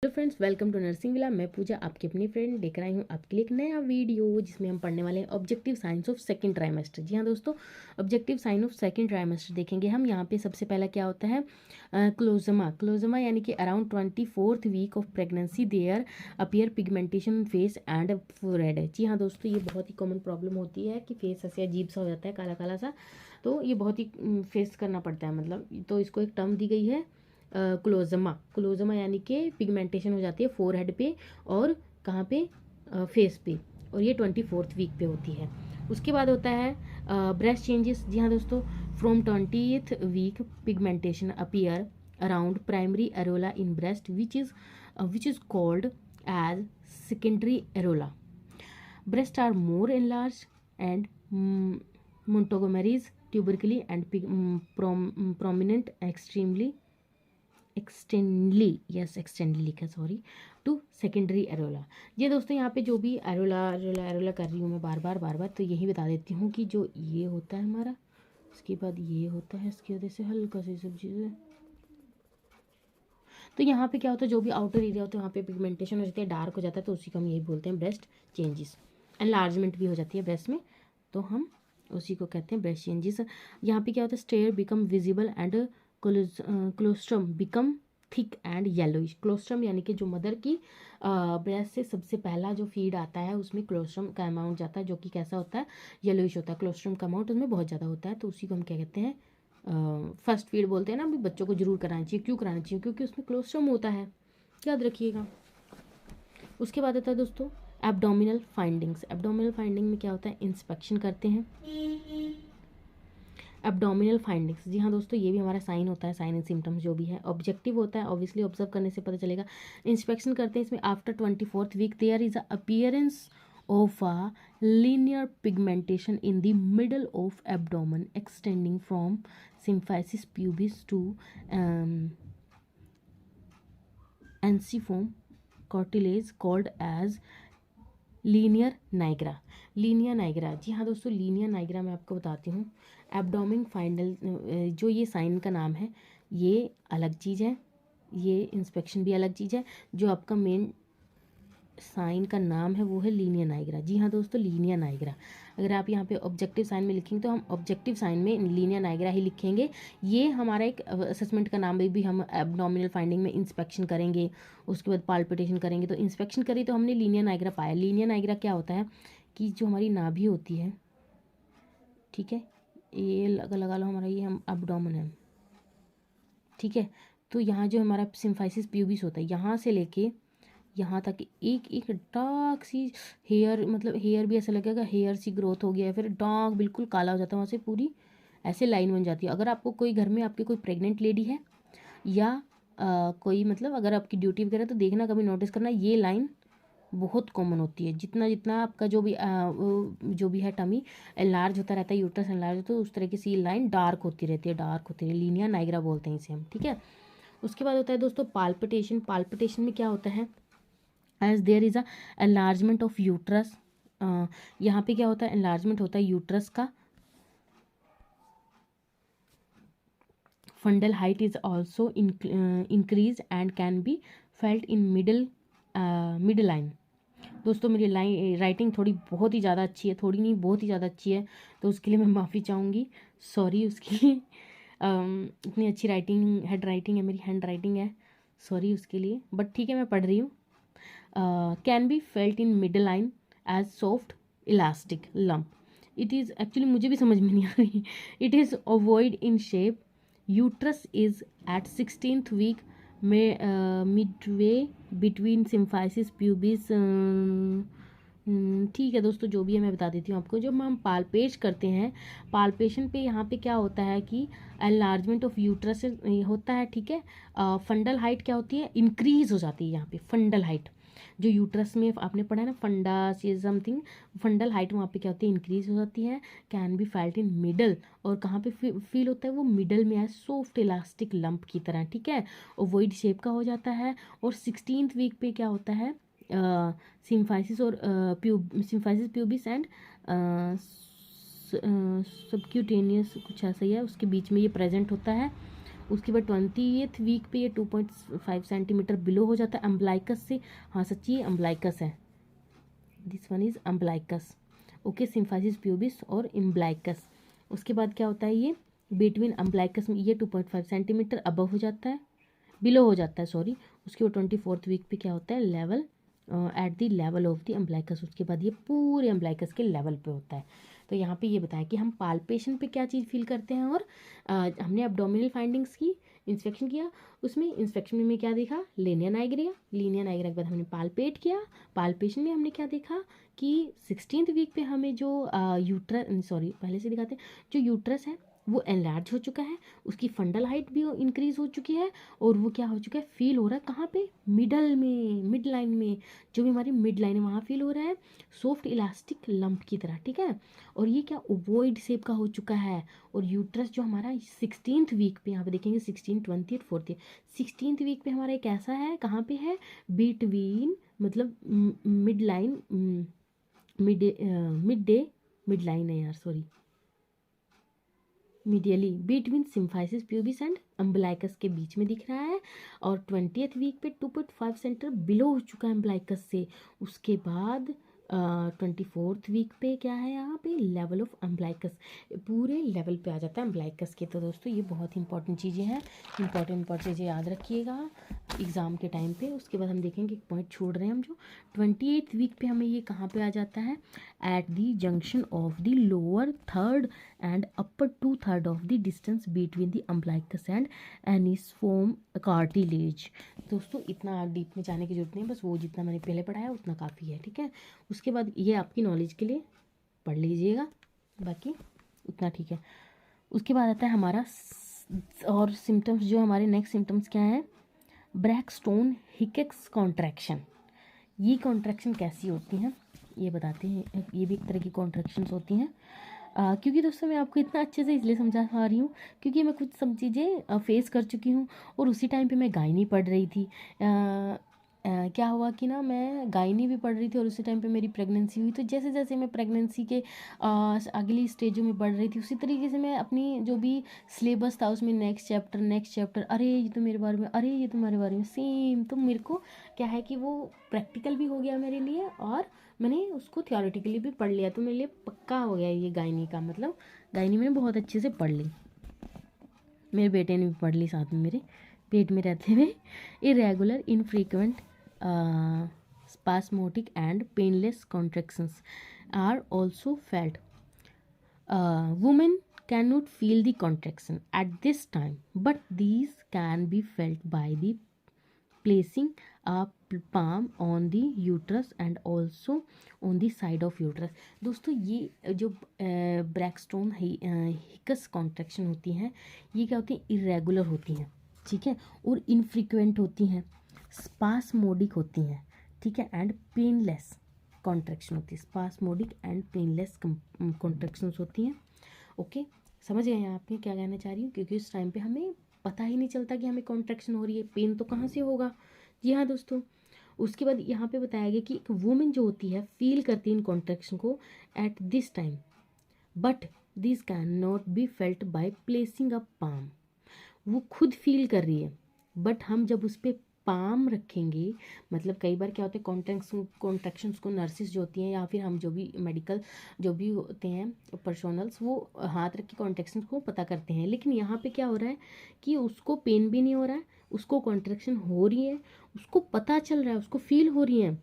Hello friends, welcome to nursing villa. मैं पूजा आपकी अपनी फ्रेंड लेकर आई हूँ आपके लिए एक नया वीडियो जिसमें हम पढ़ने वाले हैं objective science of second trimester. जी हाँ दोस्तों, objective sign of second trimester देखेंगे हम। यहाँ पे सबसे पहला क्या होता है, क्लोजमा यानी कि around 24th week of pregnancy there appear pigmentation face and forehead. जी हाँ दोस्तों, ये बहुत ही कॉमन प्रॉब्लम होती है कि फेस ऐसे अजीब सा हो जाता है, काला काला सा। तो ये बहुत ही फेस करना पड़ता है, मतलब तो इसको एक टर्म दी गई है क्लोजमा यानी कि पिगमेंटेशन हो जाती है फोरहेड पे और कहाँ पे, फेस पे, और ये 24th वीक पे होती है। उसके बाद होता है ब्रेस्ट चेंजेस। जी हाँ दोस्तों, from 20th week pigmentation appear around primary areola in breast which is called as secondary areola. Breasts are more enlarged and Montgomery's tubercally and prominent extendly लिखा, सॉरी, टू सेकेंडरी एरोला। ये दोस्तों यहाँ पे जो भी एरोला कर रही हूँ मैं बार बार, तो यही बता देती हूँ कि जो ये होता है हमारा, इसके बाद ये होता है, इसकी वजह से हल्का सी सब चीज़ें। तो यहाँ पे क्या होता है, जो भी आउटर एरिया होता है वहाँ पे पिगमेंटेशन हो जाती है, डार्क हो जाता है, तो उसी को हम यही बोलते हैं ब्रेस्ट चेंजेस। एनलार्जमेंट भी हो जाती है ब्रेस्ट में, तो हम उसी को कहते हैं ब्रेस्ट चेंजेस। यहाँ पे क्या होता है, striae become visible and colostrum become thick and yellowish. Colostrum यानी कि जो मदर की ब्रेस्ट से सबसे पहला जो फीड आता है उसमें क्लोस्ट्रम का अमाउंट जाता है, जो कि कैसा होता है, येलोइश होता है। क्लोस्ट्रम का अमाउंट उसमें बहुत ज़्यादा होता है, तो उसी को हम क्या कहते हैं, फर्स्ट फीड बोलते हैं ना। अभी बच्चों को जरूर कराना चाहिए। क्यों कराना चाहिए? क्योंकि उसमें क्लोस्ट्रम होता है, याद रखिएगा। उसके बाद आता है दोस्तों एब्डोमिनल फाइंडिंग्स। एब्डोमिनल फाइंडिंग में क्या होता है, इंस्पेक्शन करते हैं एब्डोमिनल फाइंडिंग्स। जी हाँ दोस्तों, ये भी हमारा साइन होता है, साइन एंड सिम्टम्स जो भी है। ऑब्जेक्टिव होता है, ऑब्वियसली ऑब्जर्व करने से पता चलेगा। इंस्पेक्शन करते हैं इसमें after 24th week there is a appearance of a linear pigmentation in the middle of abdomen extending from symphysis pubis to ensiform cartilage called as linea nigra. Linea nigra, जी हाँ दोस्तों, लीनियर नाइग्रा मैं आपको बताती हूँ। Abdomen फाइंडल, जो ये sign का नाम है, ये अलग चीज़ है, ये इंस्पेक्शन भी अलग चीज़ है। जो आपका मेन साइन का नाम है वो है लीनियर नाइग्रा। जी हाँ दोस्तों, लीनियर नाइग्रा। अगर आप यहाँ पे ऑब्जेक्टिव साइन में लिखेंगे तो हम ऑब्जेक्टिव साइन में लीनियर नाइग्रा ही लिखेंगे। ये हमारा एक असेसमेंट का नाम भी हम एब्डोमिनल फाइंडिंग में इंस्पेक्शन करेंगे, उसके बाद पाल्पिटेशन करेंगे। तो इंस्पेक्शन करी तो हमने लीनियर नाइग्रा पाया। लीनियर नाइग्रा क्या होता है कि जो हमारी नाभि होती है, ठीक है, ये लगा लो हमारा, ये हम एब्डोमेन है, ठीक है। तो यहाँ जो हमारा सिम्फाइसिस प्यूबिस होता है, यहाँ से लेके यहाँ तक एक एक डार्क सी हेयर, मतलब हेयर भी ऐसा लगेगा हेयर सी ग्रोथ हो गया है, फिर डार्क बिल्कुल काला हो जाता है, वहाँ से पूरी ऐसे लाइन बन जाती है। अगर आपको कोई घर में आपकी कोई प्रेग्नेंट लेडी है या कोई, मतलब अगर आपकी ड्यूटी वगैरह, तो देखना कभी नोटिस करना, ये लाइन बहुत कॉमन होती है। जितना जितना आपका जो भी है टमी एनलार्ज होता रहता है, यूट्रस एनलार्ज होता है, तो उस तरीके से ये लाइन डार्क होती रहती है, डार्क होती है। लीनियर नाइग्रा बोलते हैं इसे हम, ठीक है। उसके बाद होता है दोस्तों पाल्पिटेशन। पाल्पिटेशन में क्या होता है, as there is a enlargement of uterus. यहाँ पे क्या होता है, एनलार्जमेंट होता है यूट्रस का। Fundal height is also increase and can be felt in middle line. दोस्तों मेरी राइटिंग थोड़ी बहुत ही ज़्यादा अच्छी है, थोड़ी नहीं बहुत ही ज़्यादा अच्छी है, तो उसके लिए मैं माफ़ी चाहूँगी, सॉरी उसके लिए। इतनी अच्छी राइटिंग, हेड राइटिंग है मेरी, हैंड राइटिंग है, सॉरी उसके लिए, बट ठीक है, मैं पढ़ रही हूँ। Can be felt in middle line as soft elastic lump. It is actually, मुझे भी समझ में नहीं आ रही, it is ovoid in shape. Uterus is at 16th week में मिडवे बिटवीन सिम्फाइसिस प्यूबिस। ठीक है दोस्तों, जो भी है मैं बता देती हूँ आपको। जब हम पाल्पेट करते हैं, पाल्पेशन पे यहाँ पे क्या होता है कि एनलार्जमेंट ऑफ यूट्रस होता है, ठीक है। फंडल हाइट क्या होती है, इंक्रीज हो जाती है यहाँ पे फंडल हाइट। जो यूट्रस में आपने पढ़ा है ना, फंडास ये समथिंग, फंडल हाइट वहाँ पे क्या होती है, इंक्रीज हो जाती है। Can be felt in middle, और कहाँ पे फील होता है वो, मिडल में है, सॉफ्ट इलास्टिक लंप की तरह, ठीक है। ओवॉइड शेप का हो जाता है। और 16th वीक पे क्या होता है, सिम्फाइसिस और सिम्फाइसिस प्यूबिस एंड सबक्यूटेनियस कुछ ऐसा ही है, उसके बीच में ये प्रेजेंट होता है। उसके बाद 20th वीक पे ये 2.5 सेंटीमीटर बिलो हो जाता है अम्बलाइकस से। हाँ सच्ची ये अम्बलाइकस है, this one is umbilicus. Okay, symphysis pubis और अम्बलाइकस। उसके बाद क्या होता है, ये बिटवीन अम्बलाइकस में ये 2.5 सेंटीमीटर अबव हो जाता है, बिलो हो जाता है सॉरी। उसके बाद 24th वीक पे क्या होता है, level at the level of the umbilicus. उसके बाद ये पूरे अम्बलाइकस के लेवल पे होता है। तो यहाँ पे ये बताया कि हम पाल्पेशन पे क्या चीज़ फील करते हैं। और हमने एब्डोमिनल फाइंडिंग्स की, इंस्पेक्शन किया, उसमें इंस्पेक्शन में क्या देखा, लीनिया नाइग्रिया। लीनिया नाइग्रिया के बाद हमने पाल्पेट किया, पाल्पेशन में हमने क्या देखा कि 16th वीक पे हमें जो यूट्रस, सॉरी पहले से दिखाते हैं, जो यूट्रस है वो एनलार्ज हो चुका है, उसकी फंडल हाइट भी इंक्रीज हो चुकी है, और वो क्या हो चुका है, फील हो रहा है कहाँ पे, मिडल में, मिड लाइन में, जो भी हमारी मिड लाइन है वहाँ फील हो रहा है सॉफ्ट इलास्टिक लंप की तरह, ठीक है। और ये क्या ओवॉइड शेप का हो चुका है। और यूट्रस जो हमारा 16th वीक पे, यहाँ पे देखेंगे 16, 20, 40, 16th वीक पे हमारा एक ऐसा है, कहाँ पे है, बिटवीन, मतलब मिड लाइन, मिड लाइन है यार, sorry, medially between symphysis pubis and umbilicus के बीच में दिख रहा है। और 20th वीक पे 2.5 सेंटीमीटर बिलो हो चुका है अम्बलाइकस से। उसके बाद 24th वीक पे क्या है, यहाँ पे लेवल ऑफ अम्बलाइकस, पूरे लेवल पे आ जाता है अम्बलाइकस के। तो दोस्तों ये बहुत इंपॉर्टेंट चीज़ें हैं, इंपॉर्टेंट चीज़ें याद रखिएगा एग्ज़ाम के टाइम पे। उसके बाद हम देखेंगे एक पॉइंट छोड़ रहे हैं हम, जो 28th वीक पे हमें ये कहाँ पे आ जाता है, at the junction of the lower third and upper 2/3 of the distance between the umbilicus and ensiform cartilage. दोस्तों इतना डीप में जाने की जरूरत नहीं, बस वो जितना मैंने पहले पढ़ा है उतना काफ़ी है, ठीक है। उसके बाद ये आपकी नॉलेज के लिए पढ़ लीजिएगा, बाकी उतना ठीक है। उसके बाद आता है हमारा और सिम्टम्स, जो हमारे नेक्स्ट सिम्टम्स क्या है, ब्रैक्सटोन हिकेक्स कॉन्ट्रैक्शन। ये कॉन्ट्रैक्शन कैसी होती हैं ये बताते हैं। ये भी एक तरह की कॉन्ट्रैक्शंस होती हैं। क्योंकि दोस्तों मैं आपको इतना अच्छे से इसलिए समझा पा रही हूँ क्योंकि मैं कुछ सब चीज़ें फेस कर चुकी हूँ, और उसी टाइम पे मैं गायनी पढ़ रही थी। क्या हुआ कि ना, मैं गायनी भी पढ़ रही थी और उसी टाइम पे मेरी प्रेगनेंसी हुई। तो जैसे जैसे मैं प्रेगनेंसी के अगली स्टेजों में बढ़ रही थी, उसी तरीके से मैं अपनी जो भी सिलेबस था उसमें नेक्स्ट चैप्टर, अरे ये तो मेरे बारे में, अरे ये तुम्हारे बारे में, सेम। तो मेरे को क्या है कि वो प्रैक्टिकल भी हो गया मेरे लिए, और मैंने उसको थियोरेटिकली भी पढ़ लिया, तो मेरे लिए पक्का हो गया ये गायनी का। मतलब गायनी मैंने बहुत अच्छे से पढ़ ली, मेरे बेटे ने भी पढ़ ली साथ में मेरे पेट में रहते हुए। Irregular infrequent spasmodic and painless contractions are also felt. Women cannot feel the contraction at this time, but these can be felt by the placing a palm on the uterus and also on the side of uterus. दोस्तों ये जो ब्रैक्सटोन हिकस contraction होती हैं, ये क्या होती हैं, irregular होती हैं, ठीक है, और इनफ्रीक्वेंट होती हैं, स्पास्मोडिक होती हैं, ठीक है, एंड पेनलेस कॉन्ट्रैक्शन होती है। स्पास्मोडिक एंड पेनलेस कॉन्ट्रैक्शंस होती हैं। ओके, समझ गए हैं आपने क्या कहना चाह रही हूँ, क्योंकि उस टाइम पे हमें पता ही नहीं चलता कि हमें कॉन्ट्रैक्शन हो रही है, पेन तो कहाँ से होगा। जी हाँ दोस्तों, उसके बाद यहाँ पे बताया गया कि एक वुमेन जो होती है फील करती है इन कॉन्ट्रैक्शन को at this time, but this can not be felt by placing a palm. वो खुद फील कर रही है, बट हम जब उस पर पाम रखेंगे, मतलब कई बार क्या होता है, कॉन्ट्रैक्शंस को नर्सिस जो होती हैं या फिर हम जो भी मेडिकल जो भी होते हैं पर्सोनल्स, वो हाथ रख के कॉन्ट्रैक्शंस को पता करते हैं। लेकिन यहाँ पे क्या हो रहा है कि उसको पेन भी नहीं हो रहा है, उसको कॉन्ट्रैक्शन हो रही है, उसको पता चल रहा है, उसको फील हो रही है,